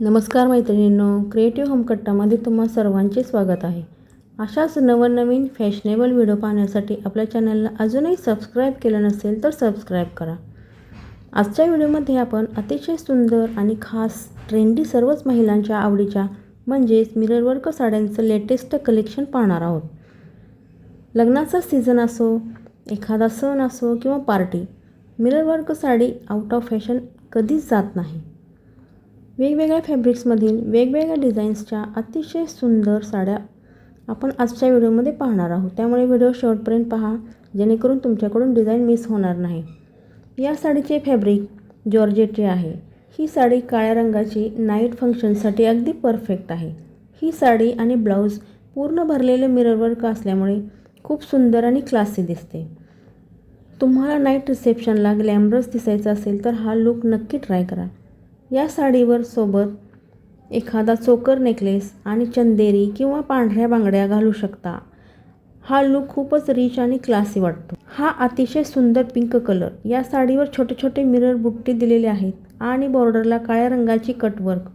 नमस्कार मैत्रिणींनो, क्रिएटिव्ह होमकट्टामध्ये तुम्हा सर्वांचे स्वागत आहे। अशाच नवनवीन फॅशनेबल व्हिडिओ पाहण्यासाठी आपल्या चॅनलला अजूनही सबस्क्राईब केलं नसेल तर सबस्क्राईब करा। आजच्या व्हिडिओमध्ये आपण अतिशय सुंदर आणि खास ट्रेंडी सर्वच महिलांच्या आवडीच्या म्हणजेच मिरर वर्क साड्यांचं लेटेस्ट कलेक्शन पाहणार आहोत। लग्नाचा सीझन असो, एखादा सण असो किंवा party, mirror work sari out of fashion कधीच जात नाही। वेगवेगळ्या फॅब्रिक्समधील वेगवेगळ्या डिझाईन्सच्या अतिशय सुंदर साड्या आपण आजच्या व्हिडिओमध्ये पाहणार आहोत, त्यामुळे व्हिडिओ शेवटपर्यंत पहा जेणेकरून तुमच्याकडून डिझाईन मिस होणार नाही। या साडीचे फॅब्रिक जॉर्जेटचे आहे। ही साडी काळ्या रंगाची नाईट फंक्शनसाठी अगदी परफेक्ट आहे। ही साडी आणि ब्लाऊज पूर्ण भरलेले मिरर वर्क असल्यामुळे खूप सुंदर आणि क्लासी दिसते। तुम्हाला नाईट रिसेप्शनला ग्लॅमरस दिसायचं असेल तर हा लुक नक्की ट्राय करा। या साडीवर सोबत एखादा चोकर नेकलेस आणि चंदेरी किंवा पांढऱ्या बांगड्या घालू शकता। हा लुक खूपच रिच आणि क्लासी वाटतो। हा अतिशय सुंदर पिंक कलर। या साडीवर छोटे छोटे मिरर बुट्टे दिलेले आहेत आणि बॉर्डरला काळ्या रंगाची कटवर्क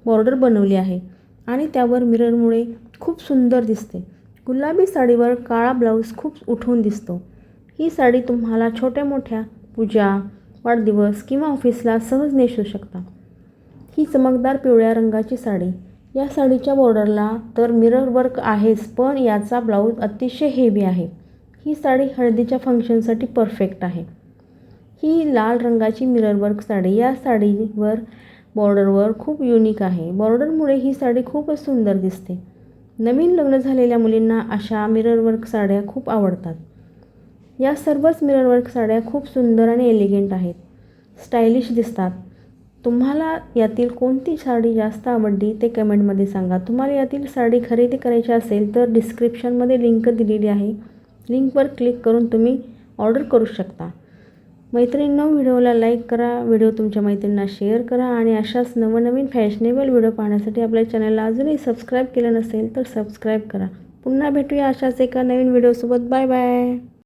बॉर्डर बनवली आहे आणि त्यावर मिररमुळे खूप सुंदर दिसते। गुलाबी साडीवर काळा ब्लाऊज खूप उठून दिसतो। ही साडी तुम्हाला छोट्या मोठ्या पूजा, वाढदिवस किंवा ऑफिसला सहज नेसू शकता। ही चमकदार पिवळ्या रंगाची साडी। या साडीच्या बॉर्डरला तर मिरर वर्क आहेच, पण याचा ब्लाऊज अतिशय हेवी आहे। ही साडी हळदीच्या फंक्शनसाठी परफेक्ट आहे। ही लाल रंगाची मिरर वर्क साडी या साडीवर बॉर्डरवर खूप युनिक आहे। बॉर्डरमुळे ही साडी खूपच सुंदर दिसते। नवीन लग्न झालेल्या मुलींना अशा मिरर वर्क साड्या खूप आवडतात। या सर्वच मिरर वर्क साड्या खूप सुंदर आणि एलिगंट आहेत, स्टायलिश दिसतात। तुम्हाला यातील कोणती साडी जास्त आवडली ते कमेंटमध्ये सांगा। तुम्हाला यातील साडी खरेदी करायची असेल तर डिस्क्रिप्शनमध्ये लिंक दिलेली आहे, लिंकवर क्लिक करून तुम्ही ऑर्डर करू शकता। मैत्रिणींनो, व्हिडिओला लाईक करा, व्हिडिओ तुमच्या मैत्रिणींना शेअर करा आणि अशाच नवनवीन फॅशनेबल व्हिडिओ पाहण्यासाठी आपल्या चॅनलला अजूनही सबस्क्राईब केलं नसेल तर सबस्क्राईब करा। पुन्हा भेटूया अशाच एका नवीन व्हिडिओसोबत। Bye bye.